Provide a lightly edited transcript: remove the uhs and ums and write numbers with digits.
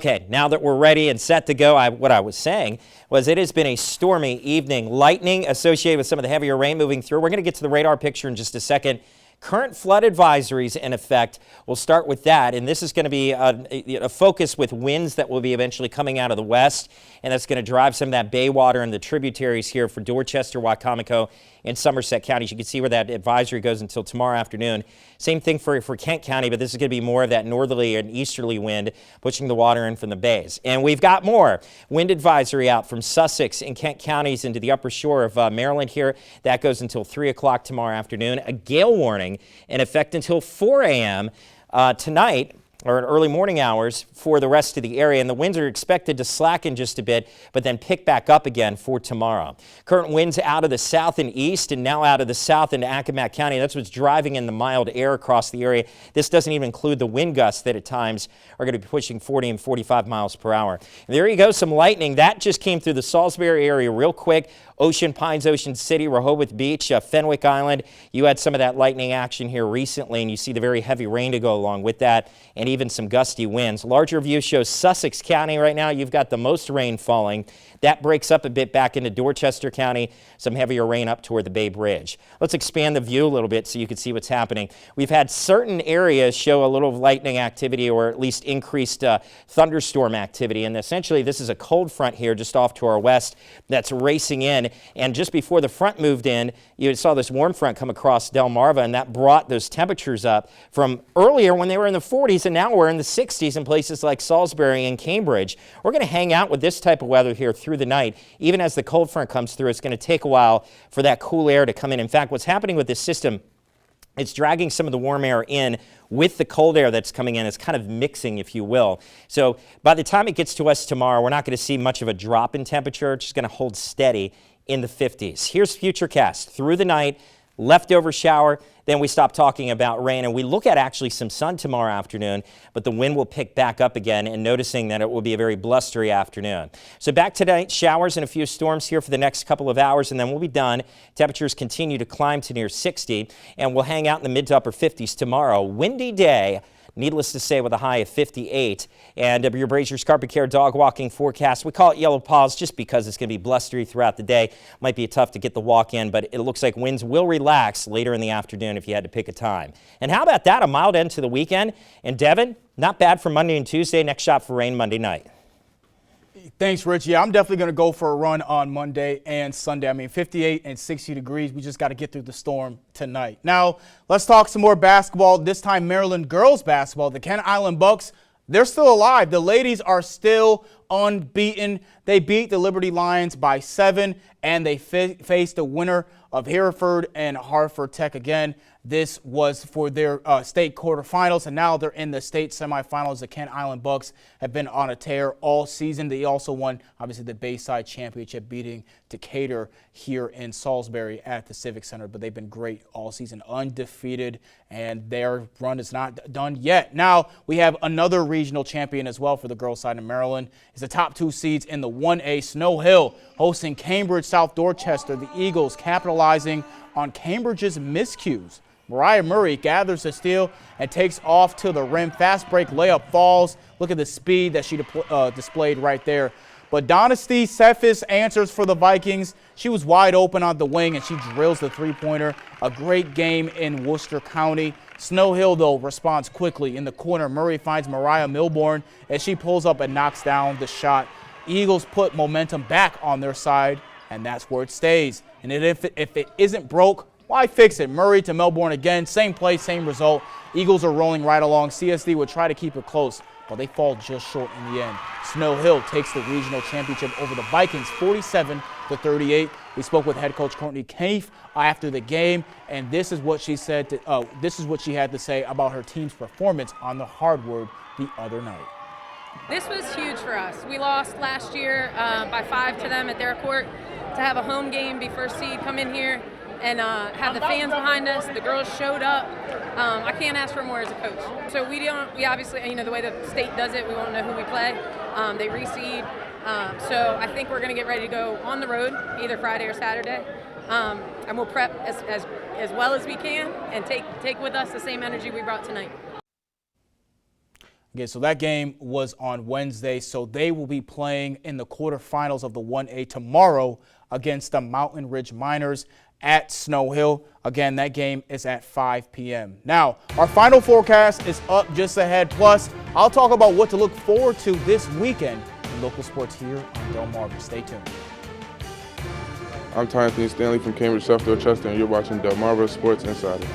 Okay, now that we're ready and set to go, what I was saying was it has been a stormy evening. Lightning associated with some of the heavier rain moving through. We're going to get to the radar picture in just a second. Current flood advisories in effect. We'll start with that, and this is going to be a focus with winds that will be eventually coming out of the west, and that's going to drive some of that bay water and the tributaries here for Dorchester, Wicomico, and Somerset counties. You can see where that advisory goes until tomorrow afternoon. Same thing for Kent County, but this is going to be more of that northerly and easterly wind pushing the water in from the bays. And we've got more wind advisory out from Sussex and Kent counties into the upper shore of Maryland here. That goes until 3 o'clock tomorrow afternoon. A gale warning in effect until 4 a.m. Tonight, or in early morning hours for the rest of the area, and the winds are expected to slacken just a bit, but then pick back up again for tomorrow. Current winds out of the south and east, and now out of the south into Accomack County. That's what's driving in the mild air across the area. This doesn't even include the wind gusts that at times are going to be pushing 40 and 45 miles per hour. And there you go, some lightning. That just came through the Salisbury area real quick. Ocean Pines, Ocean City, Rehoboth Beach, Fenwick Island. You had some of that lightning action here recently, and you see the very heavy rain to go along with that, and even some gusty winds. Larger view shows Sussex County right now. You've got the most rain falling. That breaks up a bit back into Dorchester County, some heavier rain up toward the Bay Bridge. Let's expand the view a little bit so you can see what's happening. We've had certain areas show a little lightning activity, or at least increased thunderstorm activity. And essentially, this is a cold front here just off to our west that's racing in. And just before the front moved in, you saw this warm front come across Delmarva, and that brought those temperatures up from earlier when they were in the 40s, and now we're in the 60s in places like Salisbury and Cambridge. We're going to hang out with this type of weather here through the night. Even as the cold front comes through, it's going to take a while for that cool air to come in. In fact, what's happening with this system, it's dragging some of the warm air in with the cold air that's coming in. It's kind of mixing, if you will. So by the time it gets to us tomorrow, we're not going to see much of a drop in temperature. It's just going to hold steady in the 50s. Here's Futurecast through the night, leftover shower, then we stop talking about rain, and we look at actually some sun tomorrow afternoon, but the wind will pick back up again, and noticing that it will be a very blustery afternoon. So back tonight, showers and a few storms here for the next couple of hours, and then we'll be done. Temperatures continue to climb to near 60, and we'll hang out in the mid to upper 50s tomorrow. Windy day. Needless to say, with a high of 58. And your Brazier's Carpet Care dog walking forecast, we call it yellow paws just because it's going to be blustery throughout the day. Might be tough to get the walk in, but it looks like winds will relax later in the afternoon if you had to pick a time. And how about that? A mild end to the weekend. And Devin, not bad for Monday and Tuesday. Next shot for rain Monday night. Thanks, Rich. Yeah, I'm definitely going to go for a run on Monday and Sunday. I mean, 58 and 60 degrees. We just got to get through the storm tonight. Now, let's talk some more basketball. This time, Maryland girls basketball. The Kent Island Bucks, they're still alive. The ladies are still unbeaten. They beat the Liberty Lions by 7, and they faced the winner of Hereford and Hartford Tech again. This was for their state quarterfinals, and now they're in the state semifinals. The Kent Island Bucks have been on a tear all season. They also won, obviously, the Bayside Championship, beating Decatur here in Salisbury at the Civic Center. But they've been great all season, undefeated, and their run is not done yet. Now we have another regional champion as well for the girls' side in Maryland. It's the top 2 seeds in the 1A. Snow Hill hosting Cambridge South Dorchester. The Eagles capitalizing on Cambridge's miscues. Mariah Murray gathers the steal and takes off to the rim. Fast break layup falls. Look at the speed that she displayed right there. But Donesty Cephas answers for the Vikings. She was wide open on the wing, and she drills the three-pointer. A great game in Worcester County. Snow Hill, though, responds quickly. In the corner, Murray finds Mariah Milborn as she pulls up and knocks down the shot. Eagles put momentum back on their side, and that's where it stays. And if it isn't broke, why fix it? Murray to Melbourne again. Same play, same result. Eagles are rolling right along. CSD would try to keep it close, but they fall just short in the end. Snow Hill takes the regional championship over the Vikings 47-38. We spoke with head coach Courtney Keefe after the game, and this is what she said. This is what she had to say about her team's performance on the hardwood the other night. This was huge for us. We lost last year by 5 to them at their court. To have a home game, be first seed, come in here and have the fans behind us. The girls showed up. I can't ask for more as a coach. So we obviously, the way the state does it, we won't know who we play. They reseed. So I think we're going to get ready to go on the road, either Friday or Saturday. And we'll prep as well as we can and take with us the same energy we brought tonight. Okay, so that game was on Wednesday, so they will be playing in the quarterfinals of the 1A tomorrow against the Mountain Ridge Miners at Snow Hill. Again, that game is at 5 p.m. Now, our final forecast is up just ahead. Plus, I'll talk about what to look forward to this weekend in local sports here on Delmarva. Stay tuned. I'm Anthony Stanley from Cambridge, Southfield, Chester, and you're watching Delmarva Sports Insider.